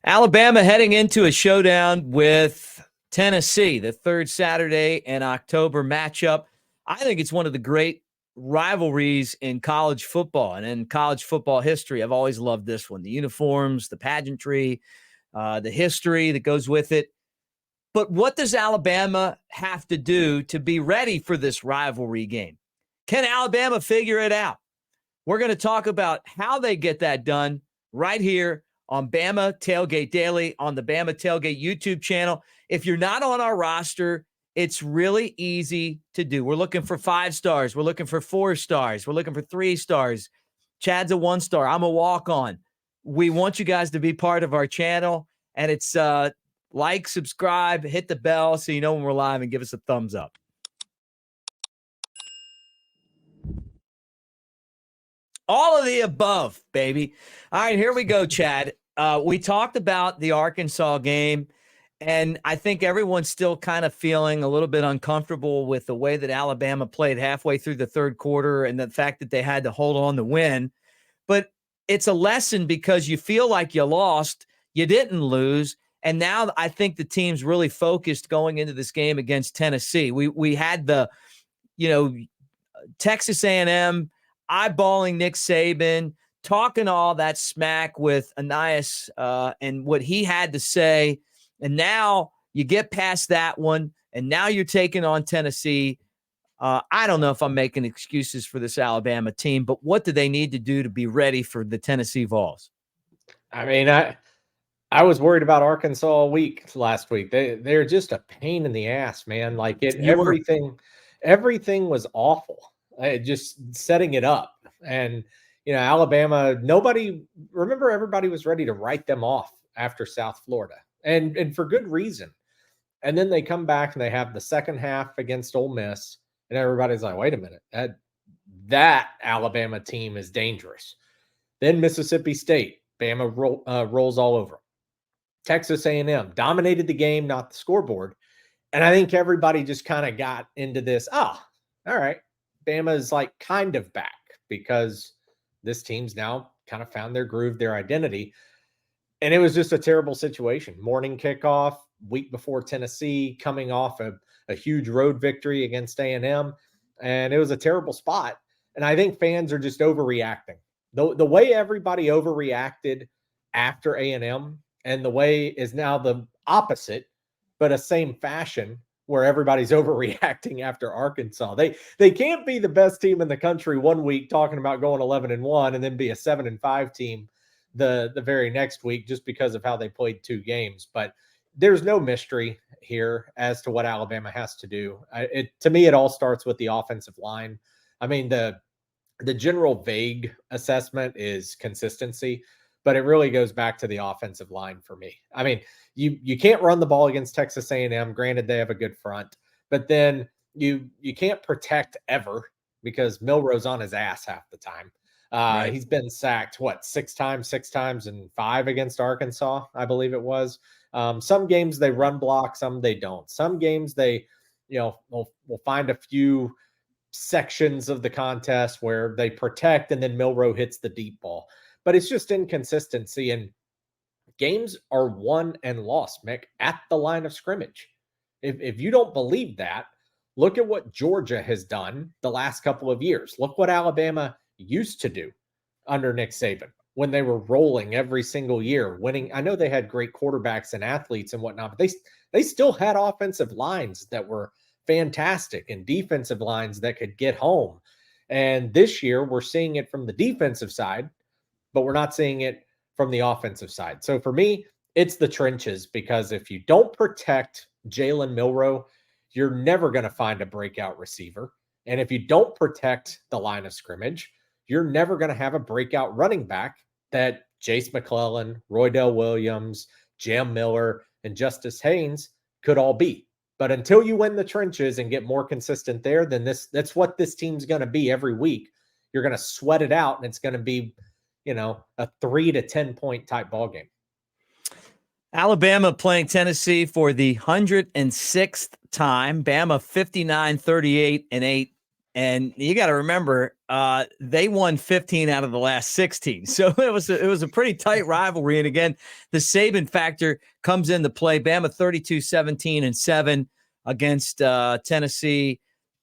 Alabama heading into a showdown with Tennessee, the third Saturday in October matchup. I think it's one of the great rivalries in college football and in college football history. I've always loved this one. The uniforms, the pageantry, the history that goes with it. But what does Alabama have to do to be ready for this rivalry game? Can Alabama figure it out? We're going to talk about how they get that done right here on Bama Tailgate Daily on the Bama Tailgate YouTube channel. If you're not on our roster, it's really easy to do. We're looking for 5 stars. We're looking for 4 stars. We're looking for 3 stars. Chad's a 1 star. I'm a walk-on. We want you guys to be part of our channel, and it's like, subscribe, hit the bell so you know when we're live, and give us a thumbs up. All of the above, baby. All right, here we go, Chad. We talked about the Arkansas game, and I think everyone's still kind of feeling a little bit uncomfortable with the way that Alabama played halfway through the third quarter and the fact that they had to hold on to win. But it's a lesson because you feel like you lost, you didn't lose, and now I think the team's really focused going into this game against Tennessee. We had the, Texas A&M eyeballing Nick Saban, talking all that smack with Anais and what he had to say. And now you get past that one, and now you're taking on Tennessee. I don't know if I'm making excuses for this Alabama team, but what do they need to do to be ready for the Tennessee Vols? I mean, I was worried about Arkansas all week last week. They're just a pain in the ass, man. Like everything was awful. Just setting it up. And Alabama, everybody was ready to write them off after South Florida. And for good reason. And then they come back and they have the second half against Ole Miss, and everybody's like, wait a minute, that Alabama team is dangerous. Then Mississippi State, Bama rolls all over them. Texas A&M dominated the game, not the scoreboard. And I think everybody just kind of got into this, all right, Bama's like kind of back because this team's now kind of found their groove, their identity. And it was just a terrible situation. Morning kickoff, week before Tennessee, coming off a huge road victory against A&M. And it was a terrible spot. And I think fans are just overreacting. The way everybody overreacted after A&M and the way is now the opposite, but a same fashion where everybody's overreacting after Arkansas. They can't be the best team in the country one week talking about going 11-1 and then be a 7-5 team the very next week just because of how they played 2 games. But there's no mystery here as to what Alabama has to do. To me, it all starts with the offensive line. I mean, the general vague assessment is consistency, but it really goes back to the offensive line for me. I mean, you can't run the ball against Texas A&M. Granted, they have a good front, but then you can't protect ever because Milroe's on his ass half the time. Right. He's been sacked, 6 times and 5 against Arkansas, I believe it was. Some games they run block, some they don't. Some games they, will find a few sections of the contest where they protect and then Milroe hits the deep ball. But it's just inconsistency, and games are won and lost, Mick, at the line of scrimmage. If you don't believe that, look at what Georgia has done the last couple of years. Look what Alabama used to do under Nick Saban when they were rolling every single year, winning. I know they had great quarterbacks and athletes and whatnot, but they still had offensive lines that were fantastic and defensive lines that could get home. And this year we're seeing it from the defensive side, but we're not seeing it from the offensive side. So for me, it's the trenches, because if you don't protect Jalen Milroe, you're never going to find a breakout receiver. And if you don't protect the line of scrimmage, you're never going to have a breakout running back that Jace McClellan, Roydell Williams, Jam Miller, and Justice Haynes could all be. But until you win the trenches and get more consistent there, then that's what this team's going to be every week. You're going to sweat it out, and it's going to be, a 3 to 10 point type ball game. Alabama playing Tennessee for the 106th time. Bama 59-38-8 And you got to remember, they won 15 out of the last 16. So it was a pretty tight rivalry. And again, the Saban factor comes into play. Bama 32-17-7 against Tennessee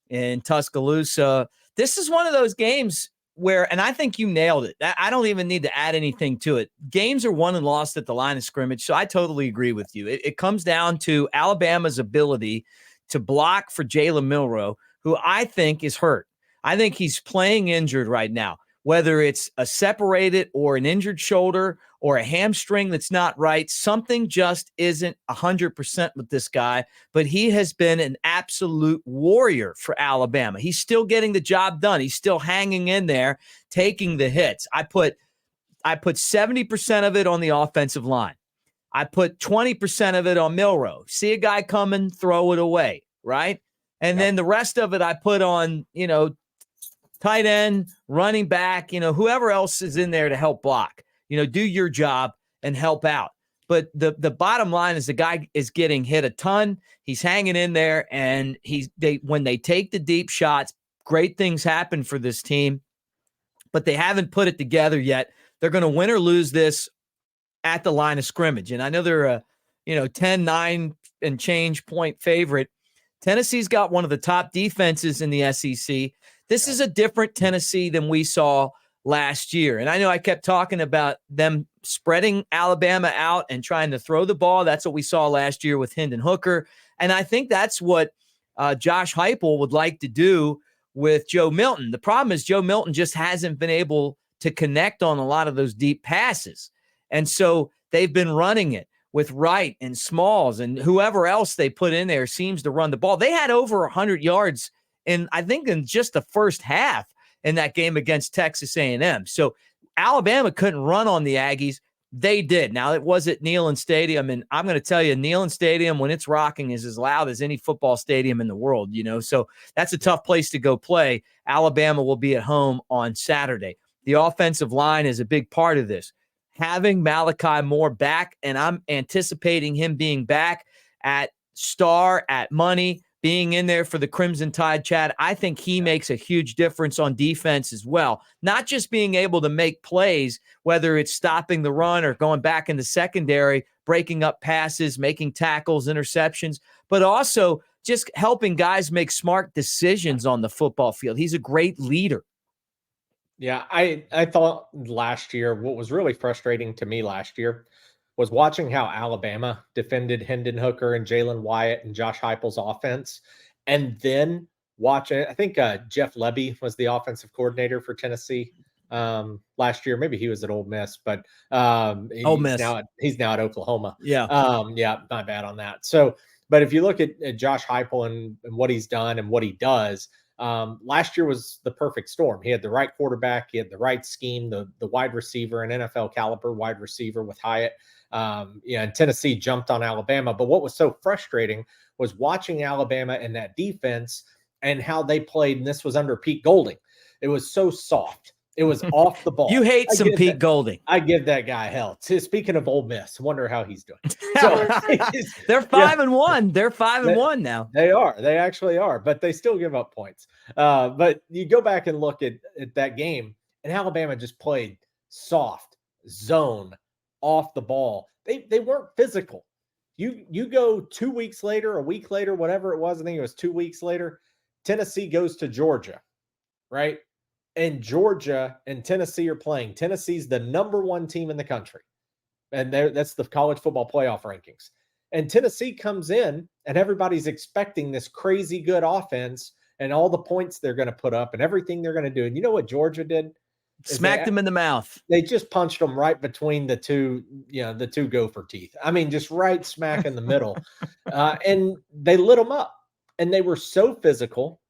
in Tuscaloosa. This is one of those games where, and I think you nailed it. I don't even need to add anything to it. Games are won and lost at the line of scrimmage. So I totally agree with you. It comes down to Alabama's ability to block for Jalen Milroe, who I think is hurt. I think he's playing injured right now, whether it's a separated or an injured shoulder or a hamstring that's not right. Something just isn't 100% with this guy, but he has been an absolute warrior for Alabama. He's still getting the job done. He's still hanging in there, taking the hits. I put 70% of it on the offensive line. I put 20% of it on Milroe. See a guy coming, throw it away, right? And then the rest of it I put on, tight end, running back, whoever else is in there to help block. Do your job and help out. But the bottom line is the guy is getting hit a ton. He's hanging in there, and when they take the deep shots, great things happen for this team. But they haven't put it together yet. They're going to win or lose this at the line of scrimmage. And I know they're a 10-9 and change point favorite. Tennessee's got one of the top defenses in the SEC. This is a different Tennessee than we saw last year. And I know I kept talking about them spreading Alabama out and trying to throw the ball. That's what we saw last year with Hendon Hooker. And I think that's what Josh Heupel would like to do with Joe Milton. The problem is Joe Milton just hasn't been able to connect on a lot of those deep passes. And so they've been running it with Wright and Smalls, and whoever else they put in there seems to run the ball. They had over 100 yards in just the first half in that game against Texas A&M. So Alabama couldn't run on the Aggies. They did. Now, it was at Neyland Stadium, and I'm going to tell you, Neyland Stadium, when it's rocking, is as loud as any football stadium in the world, So that's a tough place to go play. Alabama will be at home on Saturday. The offensive line is a big part of this. Having Malachi Moore back, and I'm anticipating him being back at star, at money, being in there for the Crimson Tide, Chad, I think he makes a huge difference on defense as well. Not just being able to make plays, whether it's stopping the run or going back in the secondary, breaking up passes, making tackles, interceptions, but also just helping guys make smart decisions on the football field. He's a great leader. Yeah, I thought last year, what was really frustrating to me last year was watching how Alabama defended Hendon Hooker and Jalen Wyatt and Josh Heupel's offense. And then watching, I think Jeff Lebby was the offensive coordinator for Tennessee last year. Maybe he was at Ole Miss, but he's now at Oklahoma. Yeah. My bad on that. So, but if you look at Josh Heupel and what he's done and what he does, last year was the perfect storm. He had the right quarterback. He had the right scheme, the wide receiver, an NFL caliber wide receiver with Hyatt. And Tennessee jumped on Alabama. But what was so frustrating was watching Alabama and that defense and how they played. And this was under Pete Golding. It was so soft. It was off the ball. You hate some Pete Golding. I give that guy hell. Speaking of Ole Miss, wonder how he's doing. So, they're 5-1. They're 5-1 now. They are. They actually are, but they still give up points. But you go back and look at that game, and Alabama just played soft, zone, off the ball. They weren't physical. You go 2 weeks later, a week later, whatever it was, I think it was 2 weeks later, Tennessee goes to Georgia, right? And Georgia and Tennessee are playing. Tennessee's the number one team in the country. And that's the college football playoff rankings. And Tennessee comes in, and everybody's expecting this crazy good offense and all the points they're going to put up and everything they're going to do. And you know what Georgia did? Smacked them in the mouth. They just punched them right between the two gopher teeth. I mean, just right smack in the middle. And they lit them up. And they were so physical.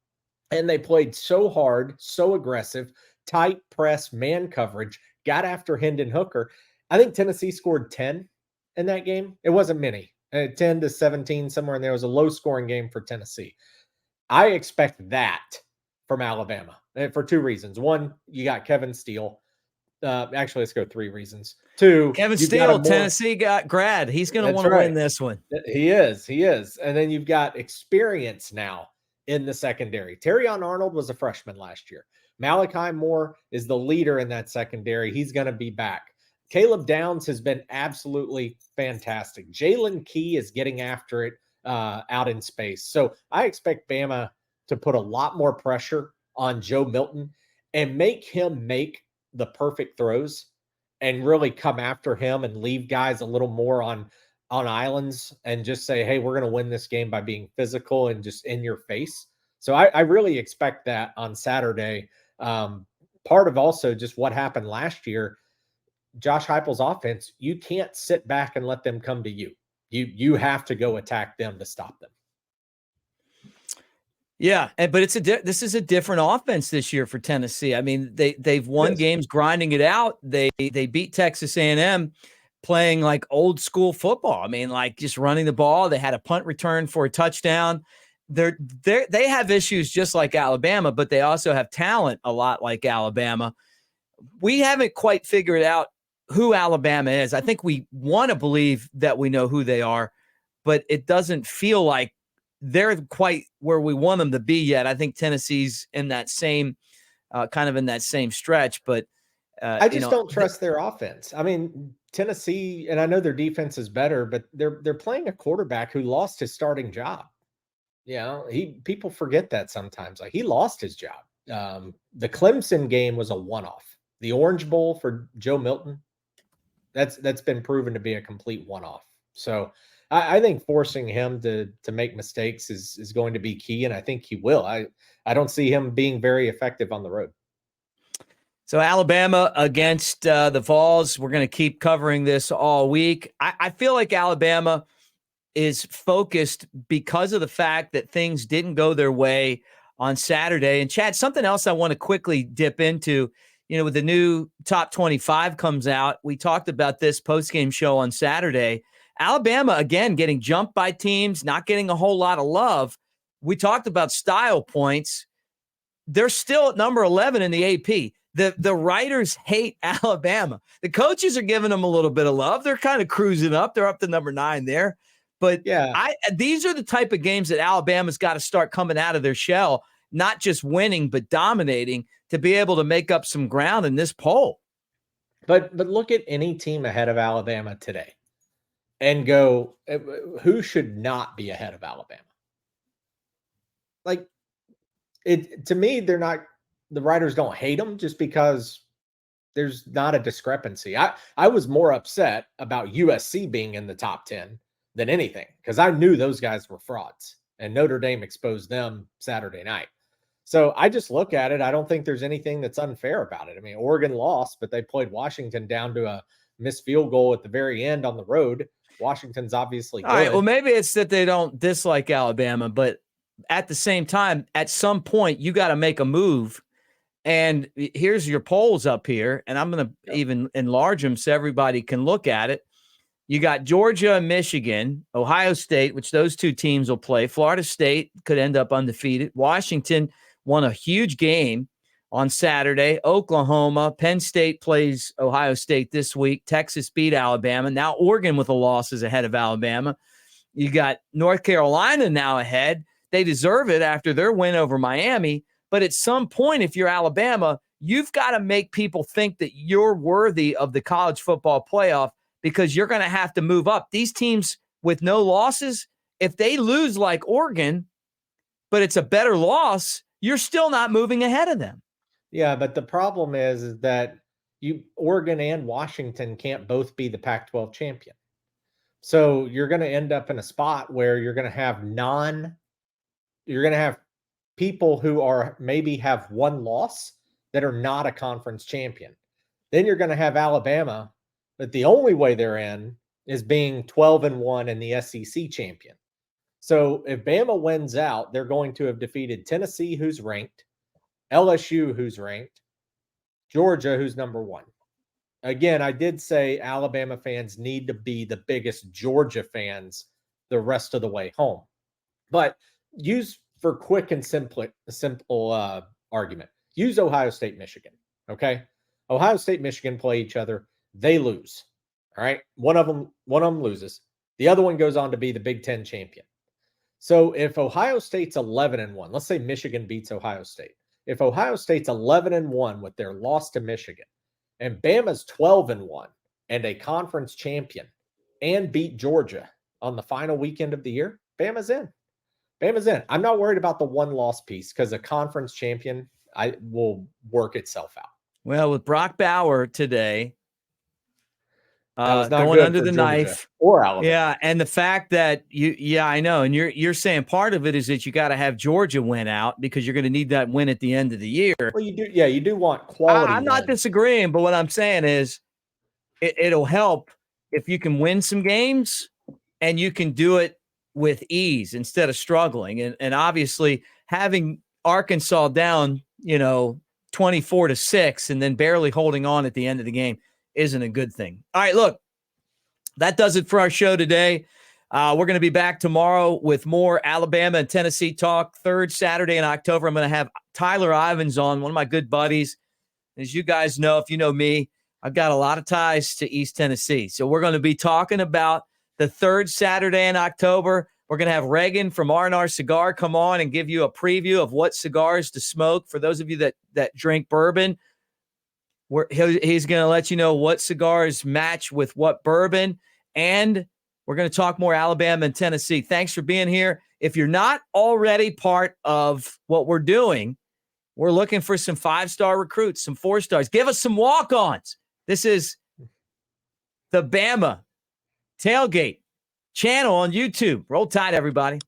And they played so hard, so aggressive, tight press, man coverage, got after Hendon Hooker. I think Tennessee scored 10 in that game. It wasn't many, 10-17, somewhere in there. It was a low-scoring game for Tennessee. I expect that from Alabama for two reasons. One, you got Kevin Steele. Actually, let's go 3 reasons. 2, Kevin Steele, Tennessee got grad. He's going to want to win this one. He is. And then you've got experience now in the secondary. Terrion Arnold was a freshman last year. Malachi Moore is the leader in that secondary. He's going to be back. Caleb Downs has been absolutely fantastic. Jalen Key is getting after it out in space. So I expect Bama to put a lot more pressure on Joe Milton and make him make the perfect throws and really come after him and leave guys a little more on islands and just say, hey, we're going to win this game by being physical and just in your face. So I really expect that on Saturday. Part of also just what happened last year, Josh Heupel's offense, you can't sit back and let them come to you. You have to go attack them to stop them. Yeah, but this is a different offense this year for Tennessee. I mean, they've won games grinding it out. They beat Texas A&M playing like old school football. I mean, like just running the ball. They had a punt return for a touchdown. They have issues just like Alabama, but they also have talent a lot like Alabama. We haven't quite figured out who Alabama is. I think we want to believe that we know who they are, but it doesn't feel like they're quite where we want them to be yet. I think Tennessee's in that same kind of in that same stretch, but I just don't trust their offense. I mean, Tennessee, and I know their defense is better, but they're playing a quarterback who lost his starting job. You know, people forget that sometimes. Like he lost his job. The Clemson game was a one-off. The Orange Bowl for Joe Milton, that's been proven to be a complete one-off. So I think forcing him to make mistakes is going to be key, and I think he will. I don't see him being very effective on the road. So Alabama against the Vols. We're going to keep covering this all week. I feel like Alabama is focused because of the fact that things didn't go their way on Saturday. And Chad, something else I want to quickly dip into, with the new top 25 comes out. We talked about this post-game show on Saturday. Alabama, again, getting jumped by teams, not getting a whole lot of love. We talked about style points. They're still at number 11 in the AP. The writers hate Alabama. The coaches are giving them a little bit of love. They're kind of cruising up. They're up to number 9 there. But yeah, these are the type of games that Alabama's got to start coming out of their shell, not just winning, but dominating to be able to make up some ground in this poll. But look at any team ahead of Alabama today and go, who should not be ahead of Alabama? Like, to me, they're not, the writers don't hate them just because there's not a discrepancy. I was more upset about USC being in the top 10 than anything because I knew those guys were frauds and Notre Dame exposed them Saturday night. So I just look at it. I don't think there's anything that's unfair about it. I mean, Oregon lost, but they played Washington down to a missed field goal at the very end on the road. Washington's obviously good. All right, well, maybe it's that they don't dislike Alabama, but at the same time, at some point, you got to make a move. And here's your polls up here, and I'm going to even enlarge them so everybody can look at it. You got Georgia and Michigan, Ohio State, which those two teams will play. Florida State could end up undefeated. Washington won a huge game on Saturday. Oklahoma, Penn State plays Ohio State this week. Texas beat Alabama. Now Oregon with a loss is ahead of Alabama. You got North Carolina now ahead. They deserve it after their win over Miami. But at some point, if you're Alabama, you've got to make people think that you're worthy of the college football playoff because you're going to have to move up. These teams with no losses, if they lose like Oregon, but it's a better loss, you're still not moving ahead of them. Yeah, but the problem is that Oregon and Washington can't both be the Pac-12 champion. So you're going to end up in a spot where you're going to have people who are maybe have one loss that are not a conference champion. Then you're going to have Alabama, but the only way they're in is being 12-1 and the SEC champion. So if Bama wins out, they're going to have defeated Tennessee, who's ranked, LSU, who's ranked, Georgia, who's number 1. Again, I did say Alabama fans need to be the biggest Georgia fans the rest of the way home. But use for quick and simple argument, use Ohio State, Michigan. Okay. Ohio State, Michigan play each other. They lose. All right. One of them loses. The other one goes on to be the Big Ten champion. So if Ohio State's 11-1, let's say Michigan beats Ohio State. If Ohio State's 11-1 with their loss to Michigan, and Bama's 12-1 and a conference champion, and beat Georgia on the final weekend of the year, Bama's in. Bama's in. I'm not worried about the one-loss piece because a conference champion will work itself out. Well, with Brock Bauer today, That was not going good under for the Georgia knife, or Alabama. Yeah, and the fact that I know, and you're saying part of it is that you got to have Georgia win out because you're going to need that win at the end of the year. Well, you do, yeah, you do want quality. I'm not disagreeing, but what I'm saying is it'll help if you can win some games and you can do it with ease instead of struggling. And obviously having Arkansas down, 24-6 and then barely holding on at the end of the game isn't a good thing. All right, look, that does it for our show today. We're going to be back tomorrow with more Alabama and Tennessee talk. Third Saturday in October, I'm going to have Tyler Ivins on, one of my good buddies. As you guys know, if you know me, I've got a lot of ties to East Tennessee. So we're going to be talking about the third Saturday in October. We're going to have Reagan from R&R Cigar come on and give you a preview of what cigars to smoke. For those of you that drink bourbon, he's going to let you know what cigars match with what bourbon. And we're going to talk more Alabama and Tennessee. Thanks for being here. If you're not already part of what we're doing, we're looking for some 5-star recruits, some 4-stars. Give us some walk-ons. This is the Bama Tailgate channel on YouTube. Roll Tide, everybody.